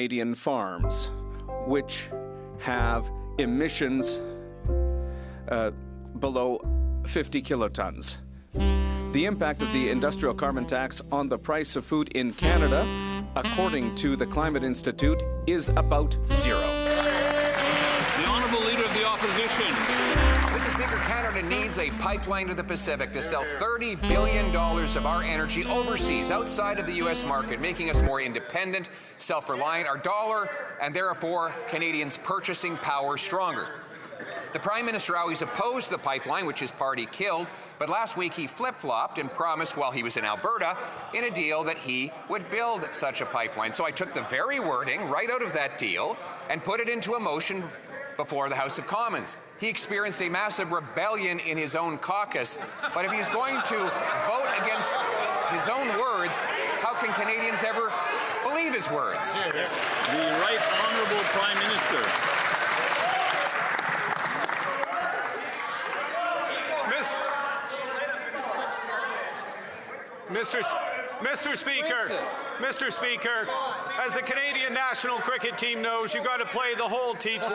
Canadian farms, which have emissions below 50 kilotons. The impact of the industrial carbon tax on the price of food in Canada, according to the Climate Institute, is about zero. The Honourable Leader of the Opposition. Mr. Speaker, Canada needs a pipeline to the Pacific to sell $30 billion of our energy overseas, outside of the U.S. market, making us more independent, self-reliant, our dollar, and therefore Canadians' purchasing power stronger. The Prime Minister always opposed the pipeline, which his party killed, but last week he flip-flopped and promised while he was in Alberta in a deal that he would build such a pipeline. So I took the very wording right out of that deal and put it into a motion before the House of Commons. He experienced a massive rebellion in his own caucus, but if he's going to vote against his own words, how can Canadians ever believe his words? The Right Honourable Prime Minister. Mr. Speaker, as the Canadian national cricket team knows, you've got to play the whole T20. That's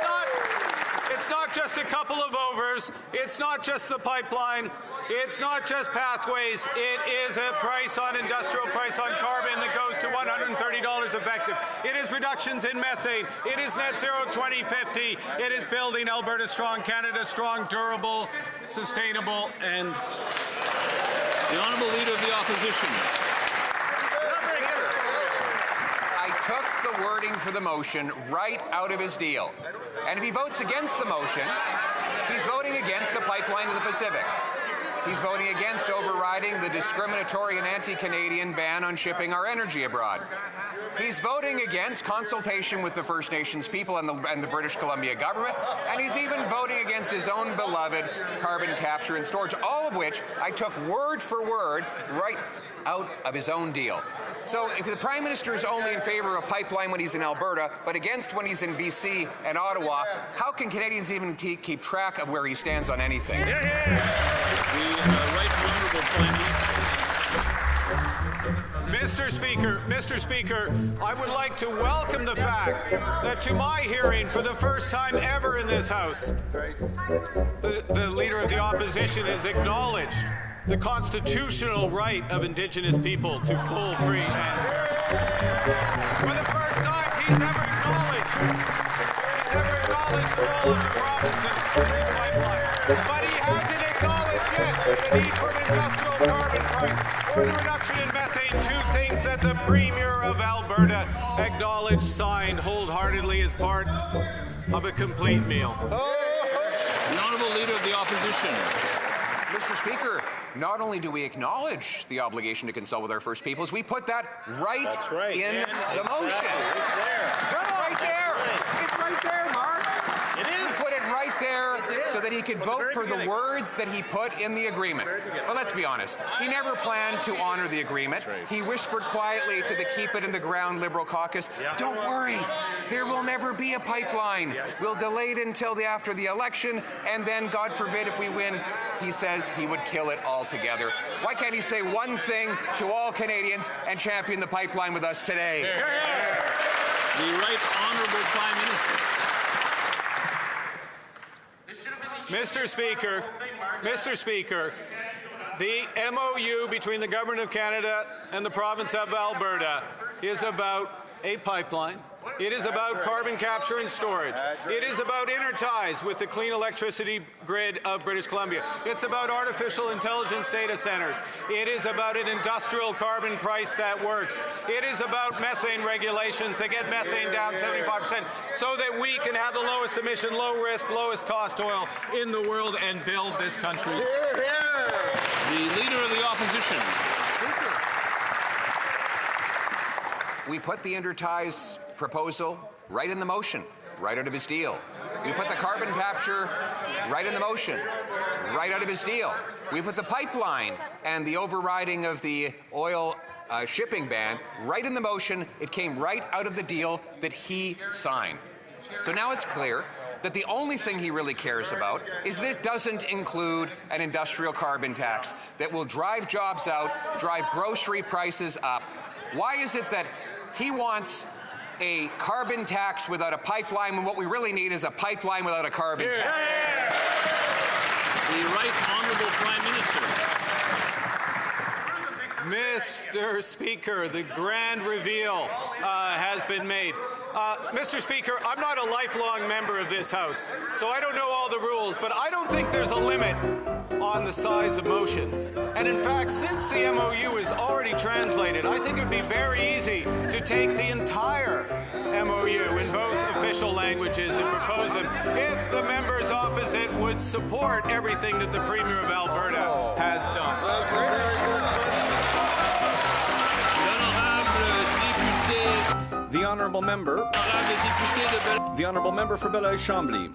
right. It's not just a couple of overs. It's not just the pipeline. It's not just pathways. It is a price on industrial price on carbon that goes to $130 effective. It is reductions in methane. It is net zero 2050. It is building Alberta strong, Canada strong, durable, sustainable, and The Honourable Leader of the Opposition. I took the wording for the motion right out of his deal. And if he votes against the motion, he's voting against a pipeline to the Pacific. He's voting against overriding the discriminatory and anti-Canadian ban on shipping our energy abroad. He's voting against consultation with the First Nations people and the British Columbia government, and he's even voting against his own beloved carbon capture and storage, all of which I took word for word right out of his own deal. So if the Prime Minister is only in favour of a pipeline when he's in Alberta, but against when he's in BC and Ottawa, how can Canadians even keep track of where he stands on anything? The Right Honourable Prime Minister. Mr. Speaker, I would like to welcome the fact that to my hearing, for the first time ever in this House, the Leader of the Opposition has acknowledged the constitutional right of Indigenous people to full, free, and for the first time he's ever acknowledged the role of the provinces in the pipeline. But he hasn't acknowledged yet the need for an industrial carbon price or the reduction in methane, two things that the Premier of Alberta acknowledged, signed wholeheartedly as part of a complete meal. The Honourable Leader of the Opposition. Mr. Speaker, not only do we acknowledge the obligation to consult with our First Peoples, we put that right in the motion. It's right there. It's right there, Mark. It is. We put it right there so that he could vote for the words that he put in the agreement. But let's be honest, he never planned to honour the agreement. He whispered quietly to the Keep It in the Ground Liberal caucus, don't worry, there will never be a pipeline. We'll delay it until after the election, and then, God forbid, if we win, he says he would kill it altogether. Why can't he say one thing to all Canadians and champion the pipeline with us today? The Right Honourable Prime Minister. Mr. Speaker, the MOU between the Government of Canada and the Province of Alberta is about a pipeline. It is about carbon capture and storage. It is about interties with the clean electricity grid of British Columbia. It's about artificial intelligence data centers. It is about an industrial carbon price that works. It is about methane regulations that get methane down 75% so that we can have the lowest emission, low risk, lowest cost oil in the world and build this country. The Leader of the Opposition. We put the interties proposal right in the motion, right out of his deal. We put the carbon capture right in the motion, right out of his deal. We put the pipeline and the overriding of the oil shipping ban right in the motion. It came right out of the deal that he signed. So now it's clear that the only thing he really cares about is that it doesn't include an industrial carbon tax that will drive jobs out, drive grocery prices up. Why is it that he wants a carbon tax without a pipeline when what we really need is a pipeline without a carbon tax? The Right Honourable Prime Minister. Mr. Speaker, the grand reveal has been made. Mr. Speaker, I'm not a lifelong member of this House, so I don't know all the rules, but I don't think there's a limit on the size of motions. And in fact, since the MOU is already translated, I think it would be very easy to take the entire MOU in both official languages and propose them if the members opposite would support everything that the Premier of Alberta has done. That's a very good question. The honourable member for Belleuil-Chambly.